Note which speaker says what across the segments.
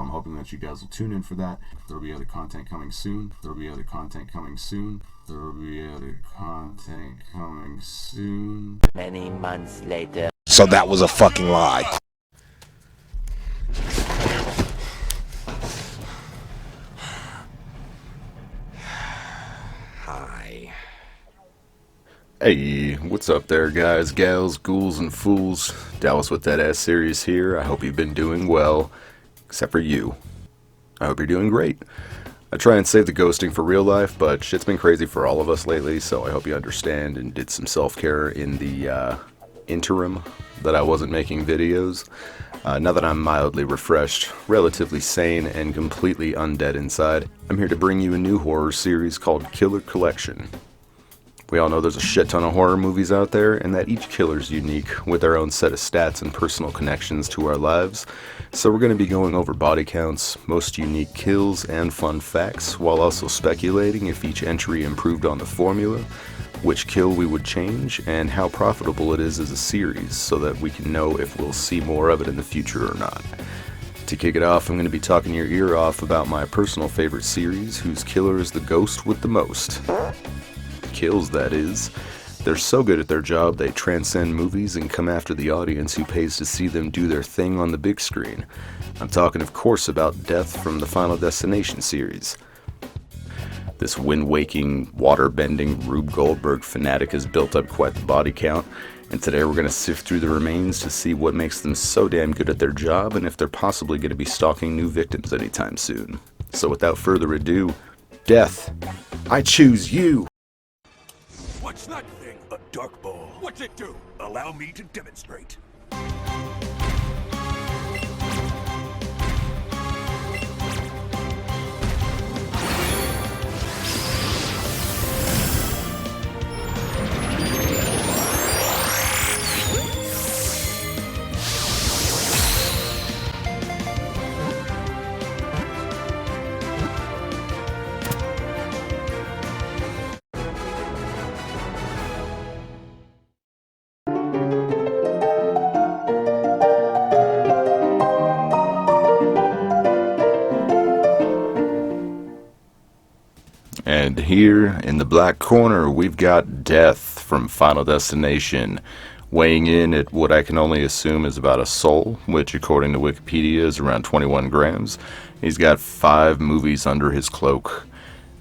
Speaker 1: I'm hoping that you guys will tune in for that. There will be other content coming soon. There will be other content coming soon. There will be other content coming soon.
Speaker 2: Many months later.
Speaker 3: So that was a fucking lie. Hi.
Speaker 4: Hey, what's up there, guys, gals, ghouls, and fools? Dallas with that ass series here. I hope you've been doing well, except for you. I hope you're doing great. I try and save the ghosting for real life, but shit's been crazy for all of us lately, so I hope you understand and did some self-care in the interim that I wasn't making videos. Now that I'm mildly refreshed, relatively sane, and completely undead inside, I'm here to bring you a new horror series called Killer Collection. We all know there's a shit ton of horror movies out there, and that each killer's unique, with their own set of stats and personal connections to our lives. So we're going to be going over body counts, most unique kills, and fun facts, while also speculating if each entry improved on the formula, which kill we would change, and how profitable it is as a series, so that we can know if we'll see more of it in the future or not. To kick it off, I'm going to be talking your ear off about my personal favorite series, whose killer is the ghost with the most. Kills, that is. They're so good at their job, they transcend movies and come after the audience who pays to see them do their thing on the big screen. I'm talking, of course, about Death from the Final Destination series. This wind-waking, water-bending Rube Goldberg fanatic has built up quite the body count, and today we're going to sift through the remains to see what makes them so damn good at their job and if they're possibly going to be stalking new victims anytime soon. So without further ado, Death, I choose you!
Speaker 5: What's that thing? A dark ball. What's it do? Allow me to demonstrate.
Speaker 4: And here in the black corner, we've got Death from Final Destination, weighing in at what I can only assume is about a soul, which according to Wikipedia is around 21 grams. He's got 5 movies under his cloak.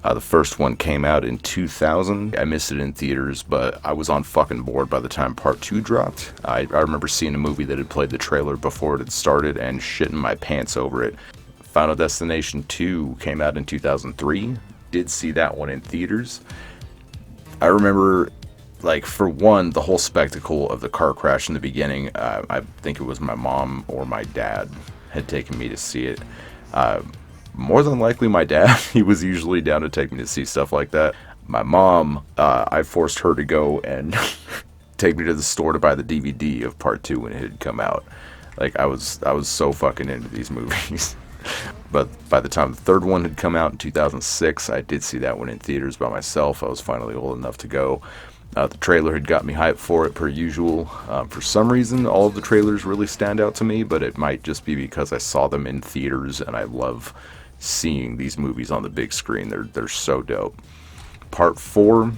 Speaker 4: The first one came out in 2000. I missed it in theaters, but I was on fucking board by the time part 2 dropped. I remember seeing a movie that had played the trailer before it had started and shitting my pants over it. Final Destination 2 came out in 2003. Did see that one in theaters. I remember, like, for one, the whole spectacle of the car crash in the beginning. I think it was my mom or my dad had taken me to see it. More than likely my dad. He was usually down to take me to see stuff like that. My mom, I forced her to go and take me to the store to buy the DVD of part 2 when it had come out. Like, I was so fucking into these movies. But by the time the third one had come out in 2006, I did see that one in theaters by myself. I was finally old enough to go. The trailer had got me hyped for it, per usual. For some reason, all of the trailers really stand out to me, but it might just be because I saw them in theaters, and I love seeing these movies on the big screen. They're so dope. Part 4,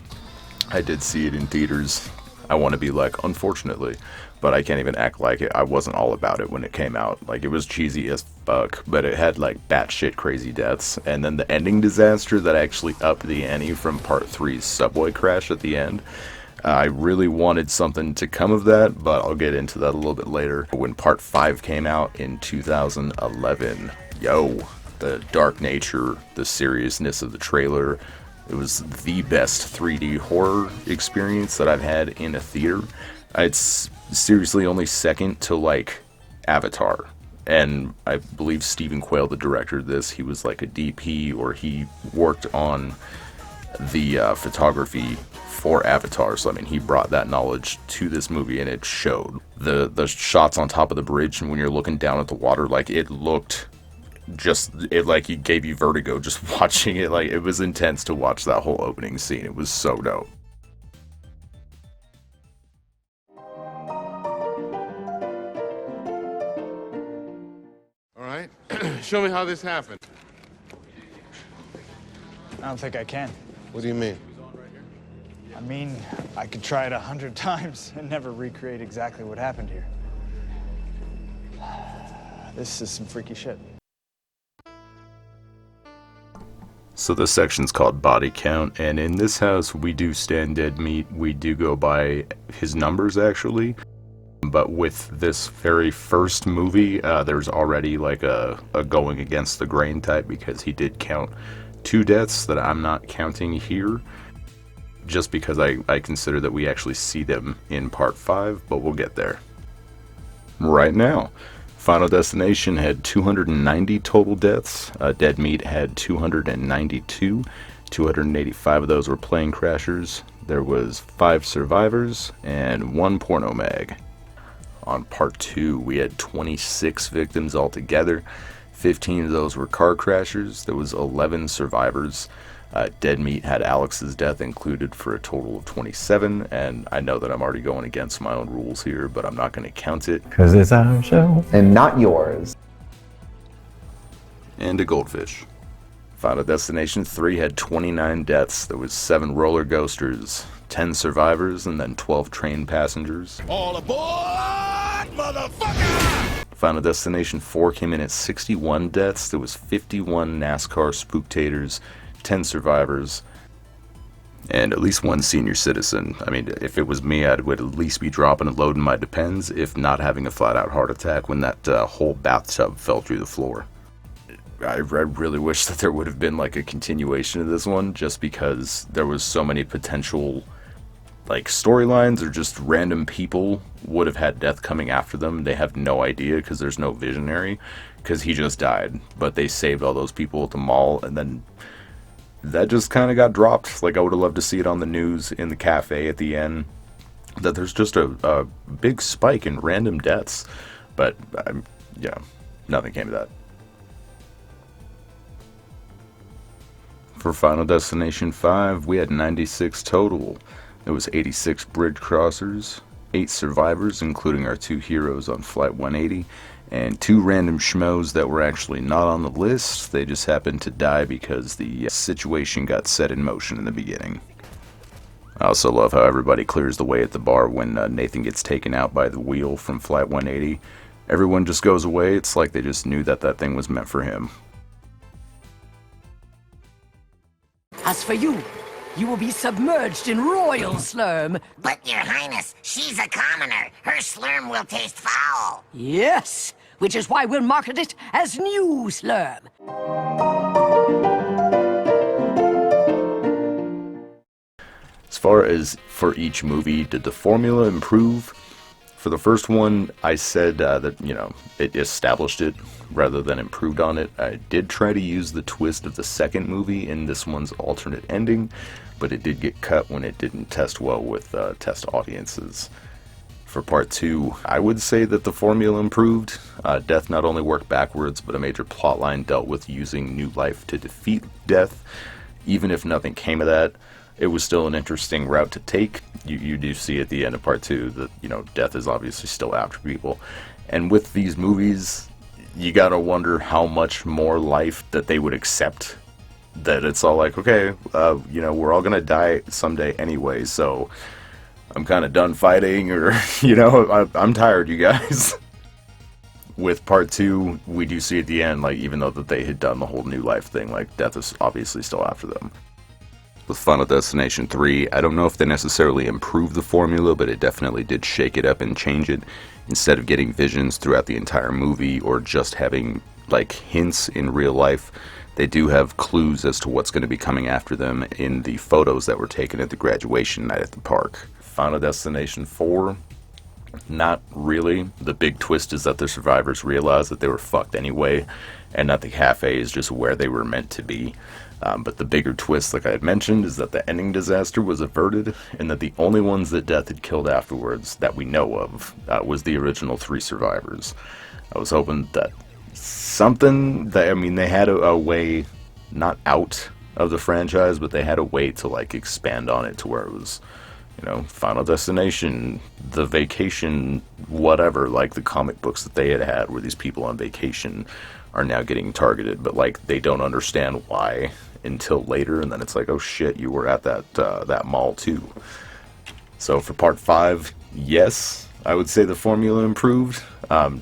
Speaker 4: I did see it in theaters. I want to be like, unfortunately, but I can't even act like it. I wasn't all about it when it came out. Like, it was cheesy as fuck, but it had like batshit crazy deaths, and then the ending disaster that actually upped the ante from part 3's subway crash at the end. I really wanted something to come of that, but I'll get into that a little bit later. When part 5 came out in 2011, the dark nature, the seriousness of the trailer, it was the best 3D horror experience that I've had in a theater. It's seriously only second to, like, Avatar. And I believe Stephen Quayle, the director of this, he was like a DP, or he worked on the photography for Avatar. So, I mean, he brought that knowledge to this movie, and it showed. The shots on top of the bridge, and when you're looking down at the water, like, it looked like it gave you vertigo just watching it. Like, it was intense to watch that whole opening scene. It was so dope.
Speaker 6: show me how this happened?
Speaker 7: I don't think I can.
Speaker 6: What do you mean?
Speaker 7: I mean, I could try it 100 times and never recreate exactly what happened here. This is some freaky shit.
Speaker 4: So this section's called Body Count, and in this house we do stand dead meat. We do go by his numbers actually, but with this very first movie, there's already like a going against the grain type because he did count 2 deaths that I'm not counting here, just because I consider that we actually see them in part 5, but we'll get there. Right now, Final Destination had 290 total deaths. Dead Meat had 292. 285 of those were plane crashers. There was 5 survivors and 1 porno mag. On part 2, we had 26 victims altogether. 15 of those were car crashers. There was 11 survivors. Dead Meat had Alex's death included for a total of 27, and I know that I'm already going against my own rules here, but I'm not going to count it.
Speaker 8: Because it's our show. And not yours.
Speaker 4: And a goldfish. Final Destination 3 had 29 deaths. There was 7 roller coasters, 10 survivors, and then 12 train passengers.
Speaker 5: All aboard, motherfucker!
Speaker 4: Final Destination 4 came in at 61 deaths. There was 51 NASCAR spooktators, 10 survivors, and at least 1 senior citizen. I mean, if it was me, I would at least be dropping a load in my Depends, if not having a flat-out heart attack when that whole bathtub fell through the floor. I really wish that there would have been like a continuation of this one, just because there was so many potential like storylines, or just random people would have had death coming after them. They have no idea because there's no visionary, because he just died, but they saved all those people at the mall, and then that just kind of got dropped. Like, I would have loved to see it on the news in the cafe at the end, that there's just a big spike in random deaths, but yeah, nothing came of that. For Final Destination 5, we had 96 total. There was 86 bridge crossers, 8 survivors, including our 2 heroes on Flight 180, and 2 random schmoes that were actually not on the list. They just happened to die because the situation got set in motion in the beginning. I also love how everybody clears the way at the bar when Nathan gets taken out by the wheel from Flight 180. Everyone just goes away. It's like they just knew that that thing was meant for him.
Speaker 9: As for you, you will be submerged in royal slurm.
Speaker 10: But, Your Highness, she's a commoner. Her slurm will taste foul.
Speaker 9: Yes, which is why we'll market it as new slurm.
Speaker 4: As far as for each movie, did the formula improve? For the first one, I said that, you know, it established it rather than improved on it. I did try to use the twist of the second movie in this one's alternate ending, but it did get cut when it didn't test well with test audiences. For part 2, I would say that the formula improved. Death not only worked backwards, but a major plotline dealt with using new life to defeat death. Even if nothing came of that, it was still an interesting route to take. You do see at the end of part 2 that, you know, death is obviously still after people. And with these movies, you gotta wonder how much more life that they would accept. That it's all like, okay, you know, we're all gonna die someday anyway, so I'm kind of done fighting, or, you know, I'm tired, you guys. With part 2, we do see at the end, like, even though that they had done the whole new life thing, like, death is obviously still after them. With Final Destination 3, I don't know if they necessarily improved the formula, but it definitely did shake it up and change it. Instead of getting visions throughout the entire movie, or just having, like, hints in real life, they do have clues as to what's going to be coming after them in the photos that were taken at the graduation night at the park. Final Destination 4, not really. The big twist is that the survivors realized that they were fucked anyway, and that the cafe is just where they were meant to be. But the bigger twist, like I had mentioned, is that the ending disaster was averted, and that the only ones that death had killed afterwards that we know of was the original 3 survivors. I was hoping that something that, I mean, they had a way, not out of the franchise, but they had a way to, like, expand on it to where it was, you know, Final Destination, The Vacation, whatever, like the comic books that they had where these people on vacation are now getting targeted, but like they don't understand why until later, and then it's like, oh shit, you were at that mall too. So for part 5, yes, I would say the formula improved.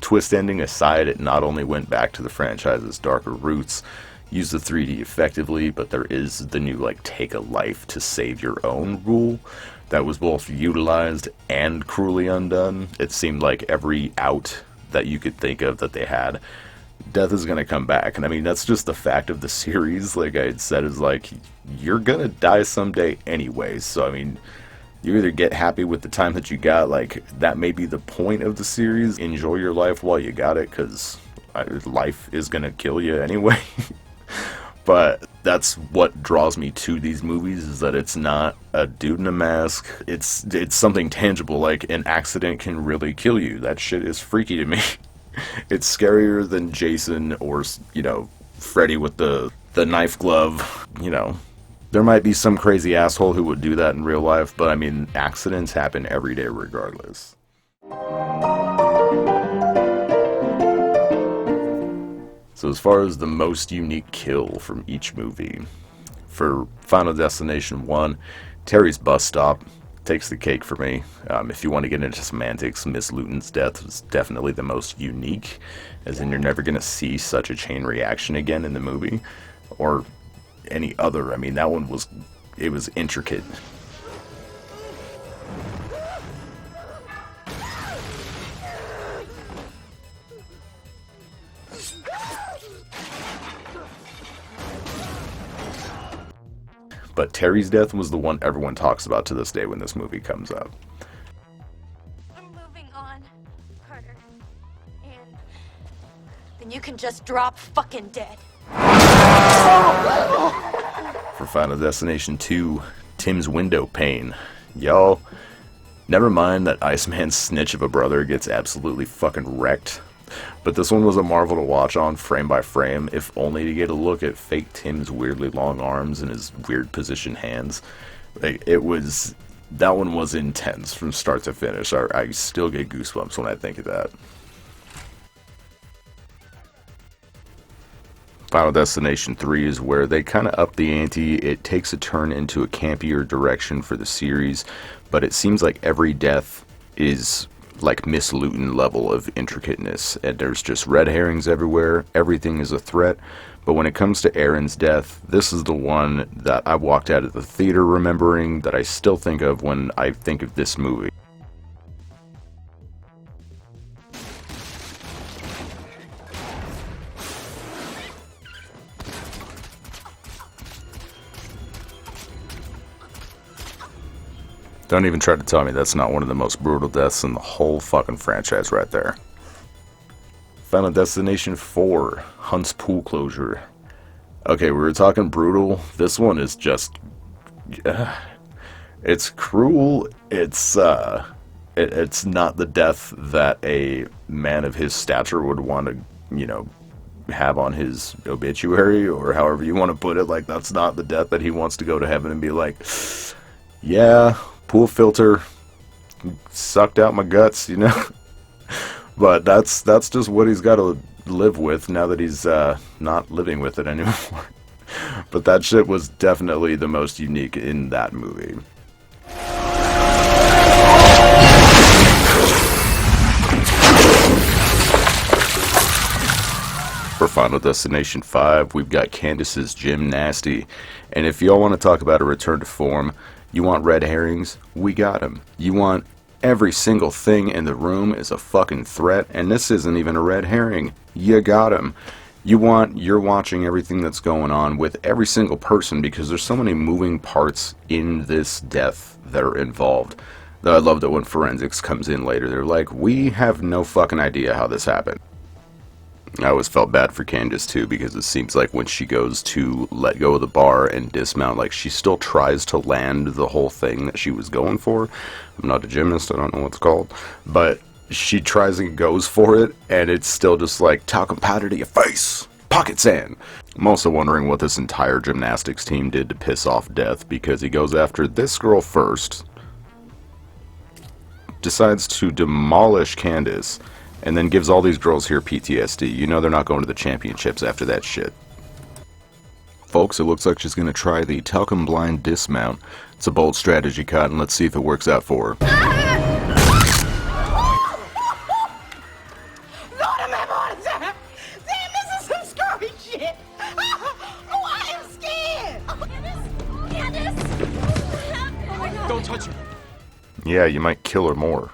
Speaker 4: Twist ending aside, it not only went back to the franchise's darker roots, used the 3D effectively, but there is the new like take a life to save your own rule that was both utilized and cruelly undone. It seemed like every out that you could think of that they had, death is going to come back. And I mean, that's just the fact of the series. Like I had said, is like, you're going to die someday anyways. So I mean, you either get happy with the time that you got, like that may be the point of the series. Enjoy your life while you got it, because life is going to kill you anyway. But that's what draws me to these movies, is that it's not a dude in a mask. It's something tangible. Like an accident can really kill you. That shit is freaky to me. It's scarier than Jason or, you know, Freddy with the knife glove. You know, there might be some crazy asshole who would do that in real life, but I mean, accidents happen every day regardless. So as far as the most unique kill from each movie, for Final Destination 1, Terry's bus stop takes the cake for me. If you want to get into semantics, Miss Luton's death was definitely the most unique, as in you're never going to see such a chain reaction again in the movie, or any other. I mean, that one was intricate. But Terry's death was the one everyone talks about to this day when this movie comes up.
Speaker 6: I'm moving on, Carter. And then you can just drop fucking dead.
Speaker 4: For Final Destination 2, Tim's window pane. Y'all, never mind that Iceman's snitch of a brother gets absolutely fucking wrecked. But this one was a marvel to watch on frame by frame, if only to get a look at fake Tim's weirdly long arms and his weird positioned hands. Like, that one was intense from start to finish. I still get goosebumps when I think of that. Final Destination 3 is where they kind of up the ante. It takes a turn into a campier direction for the series, but it seems like every death is like Miss Luton level of intricateness, and there's just red herrings everywhere. Everything is a threat. But when it comes to Aaron's death, this is the one that I walked out of the theater remembering, that I still think of when I think of this movie. Don't even try to tell me that's not one of the most brutal deaths in the whole fucking franchise right there. Final Destination 4, Hunt's Pool Closure. Okay, we were talking brutal. This one is just... it's cruel. It's not the death that a man of his stature would want to, you know, have on his obituary, or however you want to put it. Like, that's not the death that he wants to go to heaven and be like, yeah, pool filter sucked out my guts, you know. But that's just what he's got to live with now that he's not living with it anymore. But that shit was definitely the most unique in that movie. For Final Destination 5, we've got Candace's Jim Nasty. And if y'all want to talk about a return to form, you want red herrings? We got them. You want every single thing in the room is a fucking threat, and this isn't even a red herring. You got them. You're watching everything that's going on with every single person, because there's so many moving parts in this death that are involved. Though I love that when forensics comes in later, they're like, we have no fucking idea how this happened. I always felt bad for Candace too, because it seems like when she goes to let go of the bar and dismount, like, she still tries to land the whole thing that she was going for. I'm not a gymnast, I don't know what it's called, but she tries and goes for it, and it's still just like talcum powder to your face, pocket sand. I'm also wondering what this entire gymnastics team did to piss off Death, because he goes after this girl first, decides to demolish Candace, and then gives all these girls here PTSD. You know they're not going to the championships after that shit. Folks, it looks like she's going to try the Talcum Blind dismount. It's a bold strategy, Cotton. Let's see if it works out for her.
Speaker 9: Lord of my damn, this is some scary shit. Oh, I am scared.
Speaker 5: Don't touch her.
Speaker 4: Yeah, you might kill her more.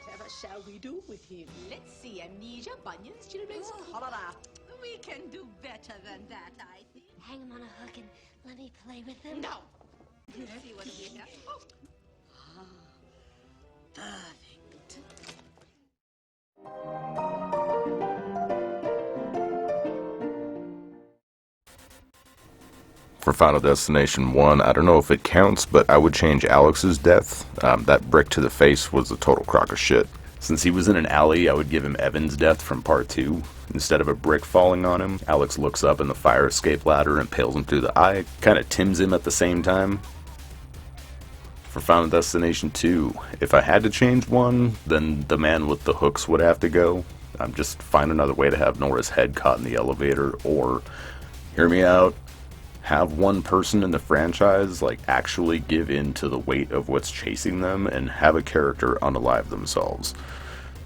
Speaker 9: Whatever shall we do with him? Let's see, amnesia, bunions, children's cholera. We can do better than that, I think.
Speaker 6: Hang him on a hook and let me play with him.
Speaker 9: No. Let's see what we have. Oh. Perfect.
Speaker 4: For Final Destination 1, I don't know if it counts, but I would change Alex's death. That brick to the face was a total crock of shit. Since he was in an alley, I would give him Evan's death from part 2. Instead of a brick falling on him, Alex looks up in the fire escape ladder and impales him through the eye. Kinda tims him at the same time. For Final Destination 2, if I had to change one, then the man with the hooks would have to go. Just find another way to have Nora's head caught in the elevator, or, hear me out, have one person in the franchise like actually give in to the weight of what's chasing them and have a character unalive themselves.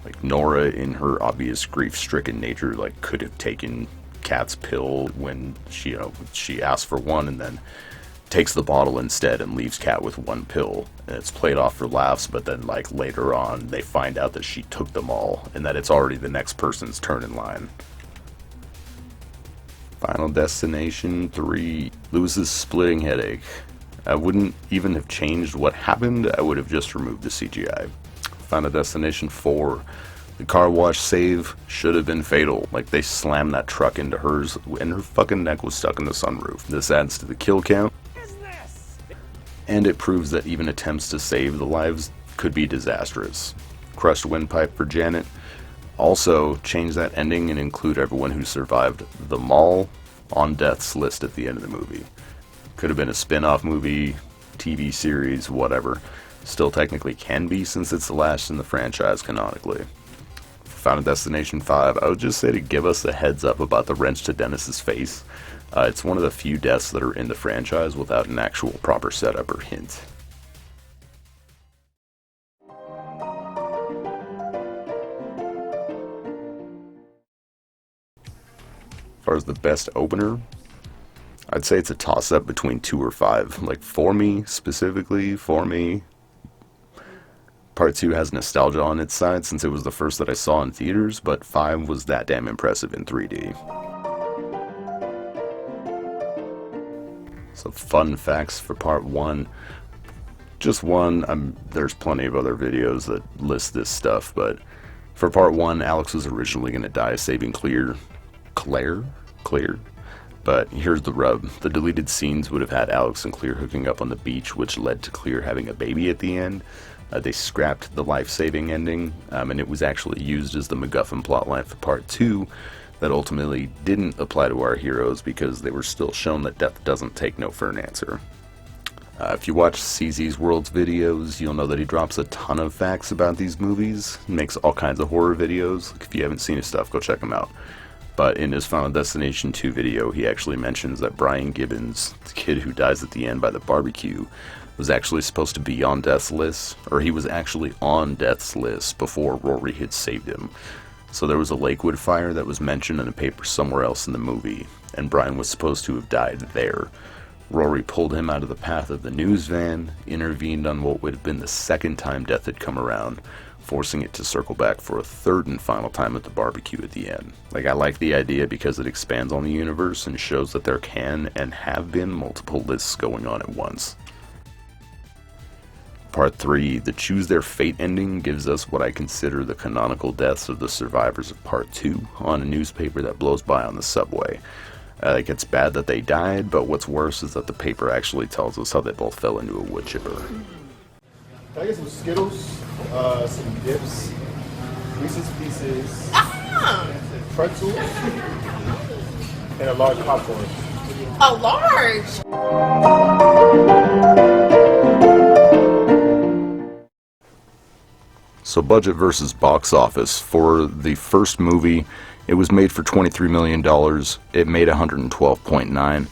Speaker 4: Like Nora, in her obvious grief-stricken nature, like could have taken Kat's pill when she asked for one and then takes the bottle instead and leaves Kat with one pill, and it's played off for laughs, but then like later on they find out that she took them all and that it's already the next person's turn in line. Final Destination 3, Lewis's splitting headache. I wouldn't even have changed what happened, I would have just removed the CGI. Final Destination 4, the car wash save should have been fatal. Like, they slammed that truck into hers and her fucking neck was stuck in the sunroof. This adds to the kill count, and it proves that even attempts to save the lives could be disastrous. Crushed windpipe for Janet. Also, change that ending and include everyone who survived the mall on death's list at the end of the movie. Could have been a spin-off movie, TV series, whatever. Still technically can be since it's the last in the franchise canonically. For Final Destination 5, I would just say to give us a heads up about the wrench to Dennis's face. It's one of the few deaths that are in the franchise without an actual proper setup or hint. As far as the best opener, I'd say it's a toss-up between 2 or 5. Like, for me, specifically, Part 2 has nostalgia on its side since it was the first that I saw in theaters, but 5 was that damn impressive in 3D. So fun facts for Part 1. Just one, there's plenty of other videos that list this stuff, but for Part 1, Alex was originally going to die saving Claire. But here's the rub. The deleted scenes would have had Alex and Claire hooking up on the beach, which led to Claire having a baby at the end. They scrapped the life-saving ending, and it was actually used as the MacGuffin plotline for Part 2 that ultimately didn't apply to our heroes because they were still shown that death doesn't take no for an answer. If you watch CZ's World's videos, you'll know that he drops a ton of facts about these movies. He makes all kinds of horror videos. If you haven't seen his stuff, go check him out. But in his Final Destination 2 video, he actually mentions that Brian Gibbons, the kid who dies at the end by the barbecue, was actually supposed to be on Death's list, or he was actually on Death's list before Rory had saved him. So there was a Lakewood fire that was mentioned in a paper somewhere else in the movie, and Brian was supposed to have died there. Rory pulled him out of the path of the news van, intervened on what would have been the second time Death had come around, forcing it to circle back for a third and final time at the barbecue at the end. Like, I like the idea because it expands on the universe and shows that there can and have been multiple lists going on at once. Part 3, the Choose Their Fate ending gives us what I consider the canonical deaths of the survivors of Part 2 on a newspaper that blows by on the subway. Like, it's bad that they died, but what's worse is that the paper actually tells us how they both fell into a wood chipper.
Speaker 11: Can I get some Skittles, some dips, Reese's Pieces, pretzels, and a large popcorn?
Speaker 9: A large?
Speaker 4: So budget versus box office. For the first movie, it was made for $23 million. It made $112.9.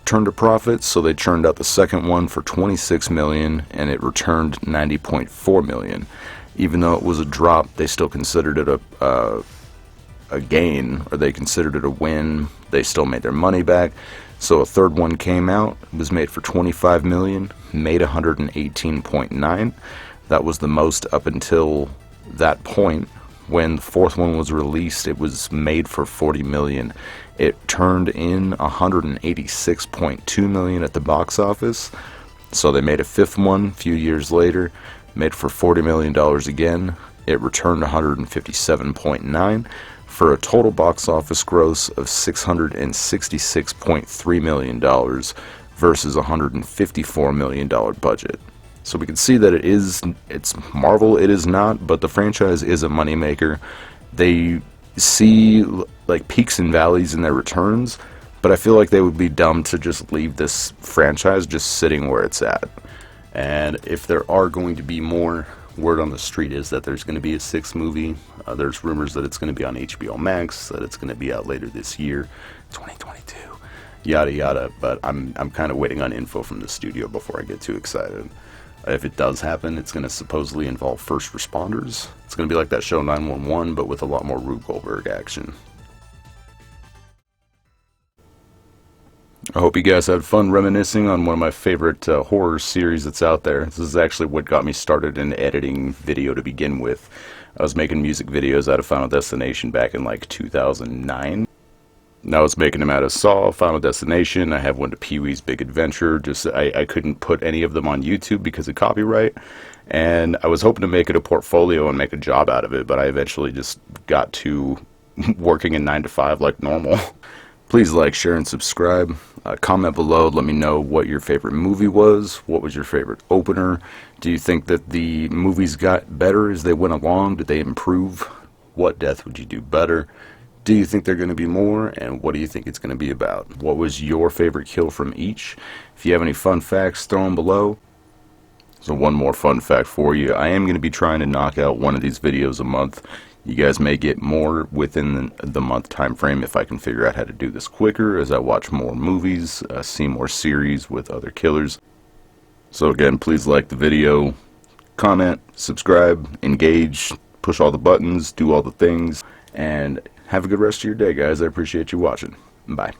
Speaker 4: Turned a profit, so they churned out the second one for $26 million, and it returned $90.4 million. Even though it was a drop, they still considered it a gain, or they considered it a win. They still made their money back. So a third one came out. It was made for $25 million, made $118.9. That was the most up until that point. When the fourth one was released, it was made for $40 million. It turned in $186.2 million at the box office. So they made a fifth one a few years later, made for $40 million again. It returned $157.9 for a total box office gross of $666.3 million versus $154 million budget. So we can see that it's Marvel, it is not, but the franchise is a moneymaker. They see like peaks and valleys in their returns, but I feel like they would be dumb to just leave this franchise just sitting where it's at. And if there are going to be more, word on the street is that there's going to be a sixth movie. There's rumors that it's going to be on HBO Max, that it's going to be out later this year, 2022, yada yada. But I'm kind of waiting on info from the studio before I get too excited. If it does happen, it's going to supposedly involve first responders. It's going to be like that show 911, but with a lot more Rube Goldberg action. I hope you guys had fun reminiscing on one of my favorite horror series that's out there. This is actually what got me started in editing video to begin with. I was making music videos out of Final Destination back in like 2009. Now I was making them out of Saw, Final Destination. I have one to Pee-wee's Big Adventure. Just I couldn't put any of them on YouTube because of copyright. And I was hoping to make it a portfolio and make a job out of it, but I eventually just got to working in 9 to 5 like normal. Please like, share, and subscribe. Comment below. Let me know what your favorite movie was. What was your favorite opener? Do you think that the movies got better as they went along? Did they improve? What death would you do better? Do you think they're going to be more? And what do you think it's going to be about? What was your favorite kill from each? If you have any fun facts, throw them below. So one more fun fact for you. I am going to be trying to knock out one of these videos a month. You guys may get more within the month time frame if I can figure out how to do this quicker as I watch more movies, see more series with other killers. So again, please like the video, comment, subscribe, engage, push all the buttons, do all the things, and have a good rest of your day, guys. I appreciate you watching. Bye.